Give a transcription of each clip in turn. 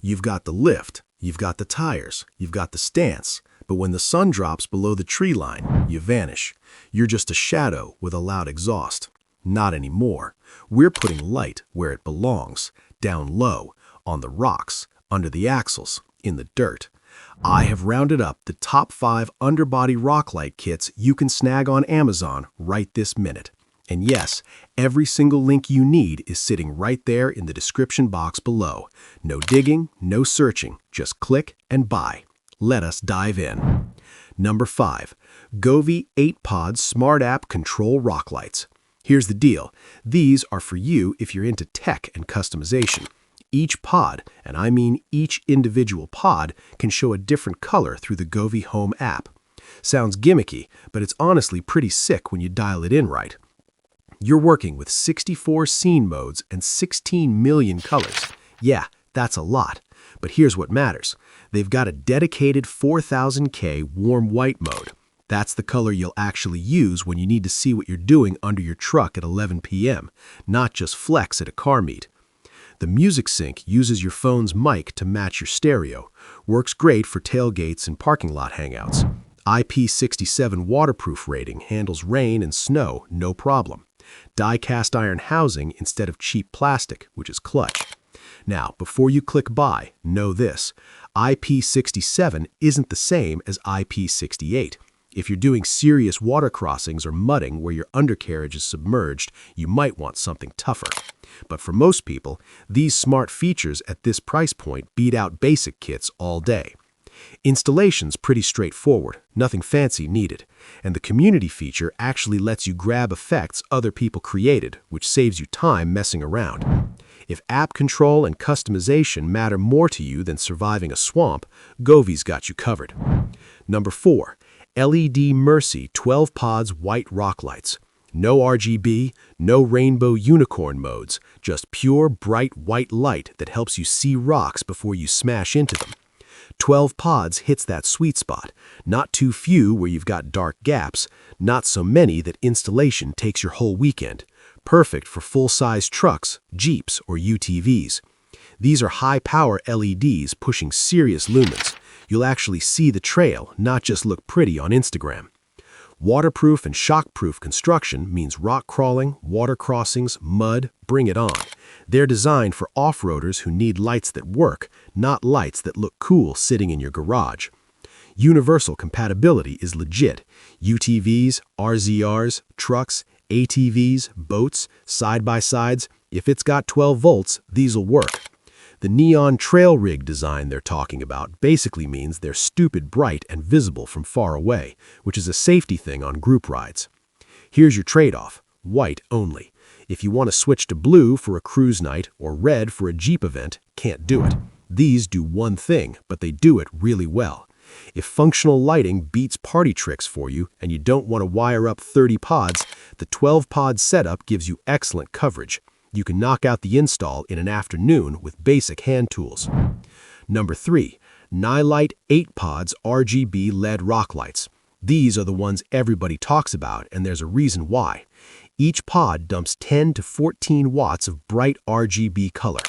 You've got the lift, you've got the tires, you've got the stance, but when the sun drops below the tree line, you vanish. You're just a shadow with a loud exhaust. Not anymore. We're putting light where it belongs, down low, on the rocks, under the axles, in the dirt. I have rounded up the top 5 underbody rock light kits you can snag on Amazon right this minute. And yes, every single link you need is sitting right there in the description box below. No digging, no searching, just click and buy. Let us dive in. Number 5. Govee 8-Pod Smart App Control Rock Lights. Here's the deal. These are for you if you're into tech and customization. Each pod, and I mean each individual pod, can show a different color through the Govee Home app. Sounds gimmicky, but it's honestly pretty sick when you dial it in right. You're working with 64 scene modes and 16 million colors. Yeah, that's a lot. But here's what matters. They've got a dedicated 4000K warm white mode. That's the color you'll actually use when you need to see what you're doing under your truck at 11 p.m., not just flex at a car meet. The music sync uses your phone's mic to match your stereo. Works great for tailgates and parking lot hangouts. IP67 waterproof rating handles rain and snow, no problem. Die-cast iron housing instead of cheap plastic, which is clutch. Now, before you click buy, know this. IP67 isn't the same as IP68. If you're doing serious water crossings or mudding where your undercarriage is submerged, you might want something tougher. But for most people, these smart features at this price point beat out basic kits all day. Installation's pretty straightforward, nothing fancy needed, and the community feature actually lets you grab effects other people created, which saves you time messing around. If app control and customization matter more to you than surviving a swamp, Govee's got you covered. Number 4. LEDMIRCY 12 Pods White Rock Lights. No RGB, no rainbow unicorn modes, just pure bright white light that helps you see rocks before you smash into them. 12 pods hits that sweet spot, not too few where you've got dark gaps, not so many that installation takes your whole weekend. Perfect for full-size trucks, Jeeps, or UTVs. These are high-power LEDs pushing serious lumens. You'll actually see the trail, not just look pretty on Instagram. Waterproof and shockproof construction means rock crawling, water crossings, mud, bring it on. They're designed for off-roaders who need lights that work, not lights that look cool sitting in your garage. Universal compatibility is legit. UTVs, RZRs, trucks, ATVs, boats, side-by-sides, if it's got 12 volts, these'll work. The neon trail rig design they're talking about basically means they're stupid bright and visible from far away, which is a safety thing on group rides. Here's your trade-off: white only. If you want to switch to blue for a cruise night or red for a Jeep event, can't do it. These do one thing, but they do it really well. If functional lighting beats party tricks for you and you don't want to wire up 30 pods, the 12-pod setup gives you excellent coverage. You can knock out the install in an afternoon with basic hand tools. Number 3. Nilight 8 Pods RGB LED Rock Lights. These are the ones everybody talks about, and there's a reason why. Each pod dumps 10 to 14 watts of bright RGB color.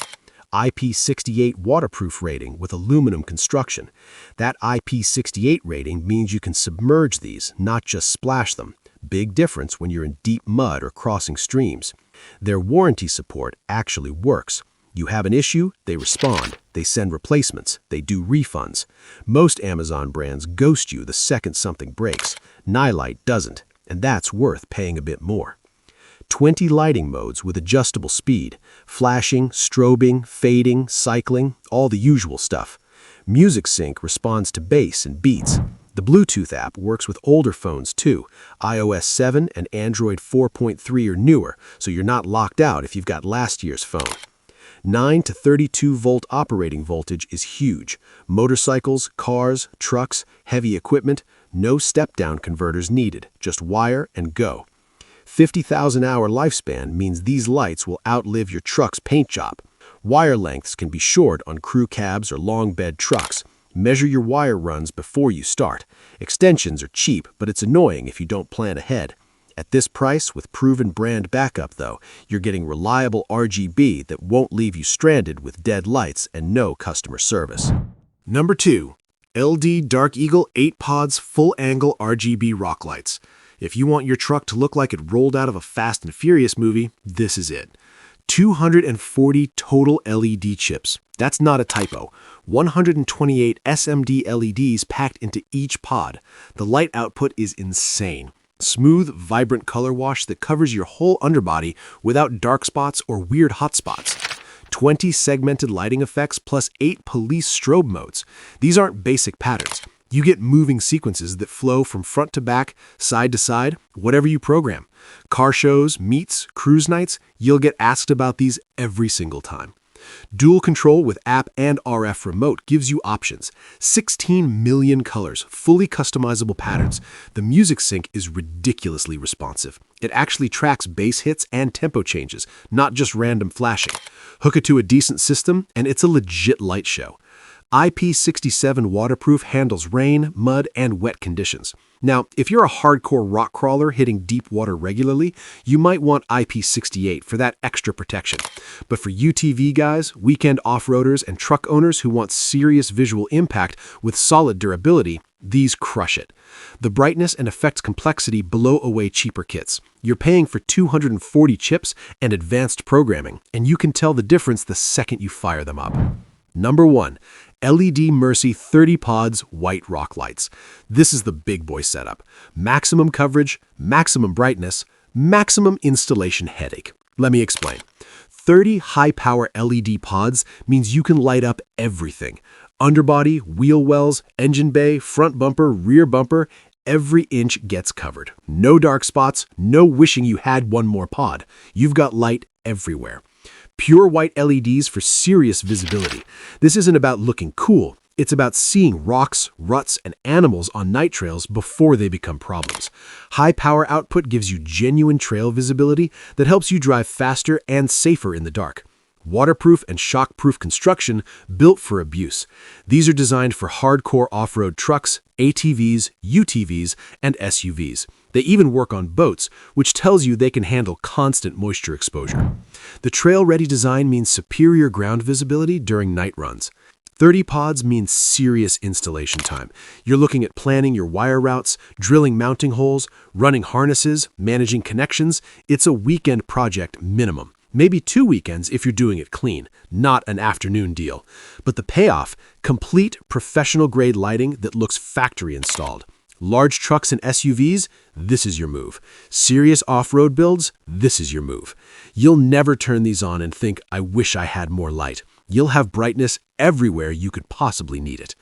IP68 waterproof rating with aluminum construction. That IP68 rating means you can submerge these, not just splash them. Big difference when you're in deep mud or crossing streams. Their warranty support actually works. You have an issue, they respond. They send replacements. They do refunds. Most Amazon brands ghost you the second something breaks. Nilight doesn't, and that's worth paying a bit more. 20 lighting modes with adjustable speed. Flashing, strobing, fading, cycling, all the usual stuff. Music sync responds to bass and beats. The Bluetooth app works with older phones too, iOS 7 and Android 4.3 or newer, so you're not locked out if you've got last year's phone. 9 to 32 volt operating voltage is huge. Motorcycles, cars, trucks, heavy equipment, no step-down converters needed, just wire and go. 50,000 hour lifespan means these lights will outlive your truck's paint job. Wire lengths can be short on crew cabs or long bed trucks. Measure your wire runs before you start. Extensions are cheap, but it's annoying if you don't plan ahead. At this price, with proven brand backup though, you're getting reliable RGB that won't leave you stranded with dead lights and no customer service. Number 2. LD DARKEAGLE 8 Pods Full Angle RGB Rock Lights. If you want your truck to look like it rolled out of a Fast and Furious movie, this is it. 240 total LED chips. That's not a typo. 128 SMD LEDs packed into each pod. The light output is insane. Smooth, vibrant color wash that covers your whole underbody without dark spots or weird hot spots. 20 segmented lighting effects plus 8 police strobe modes. These aren't basic patterns. You get moving sequences that flow from front to back, side to side, whatever you program. Car shows, meets, cruise nights, you'll get asked about these every single time. Dual control with app and RF remote gives you options. 16 million colors, fully customizable patterns. The music sync is ridiculously responsive. It actually tracks bass hits and tempo changes, not just random flashing. Hook it to a decent system, and it's a legit light show. IP67 waterproof handles rain, mud, and wet conditions. Now, if you're a hardcore rock crawler hitting deep water regularly, you might want IP68 for that extra protection. But for UTV guys, weekend off-roaders, and truck owners who want serious visual impact with solid durability, these crush it. The brightness and effects complexity blow away cheaper kits. You're paying for 240 chips and advanced programming, and you can tell the difference the second you fire them up. Number 1. LEDMIRCY 30 Pods White Rock Lights. This is the big boy setup. Maximum coverage, maximum brightness, maximum installation headache. Let me explain. 30 high-power LED pods means you can light up everything. Underbody, wheel wells, engine bay, front bumper, rear bumper, every inch gets covered. No dark spots, no wishing you had one more pod. You've got light everywhere. Pure white LEDs for serious visibility. This isn't about looking cool. It's about seeing rocks, ruts, and animals on night trails before they become problems. High power output gives you genuine trail visibility that helps you drive faster and safer in the dark. Waterproof and shockproof construction built for abuse. These are designed for hardcore off-road trucks, ATVs, UTVs, and SUVs. They even work on boats, which tells you they can handle constant moisture exposure. The trail-ready design means superior ground visibility during night runs. 30 pods means serious installation time. You're looking at planning your wire routes, drilling mounting holes, running harnesses, managing connections. It's a weekend project minimum. Maybe 2 weekends if you're doing it clean, not an afternoon deal. But the payoff, complete professional-grade lighting that looks factory installed. Large trucks and SUVs, this is your move. Serious off-road builds, this is your move. You'll never turn these on and think, I wish I had more light. You'll have brightness everywhere you could possibly need it.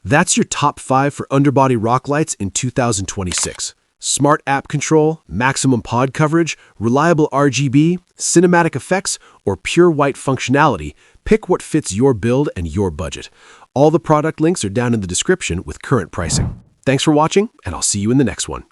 That's your top 5 for underbody rock lights in 2026. Smart app control, maximum pod coverage, reliable RGB, cinematic effects, or pure white functionality. Pick what fits your build and your budget. All the product links are down in the description with current pricing. Thanks for watching, and I'll see you in the next one.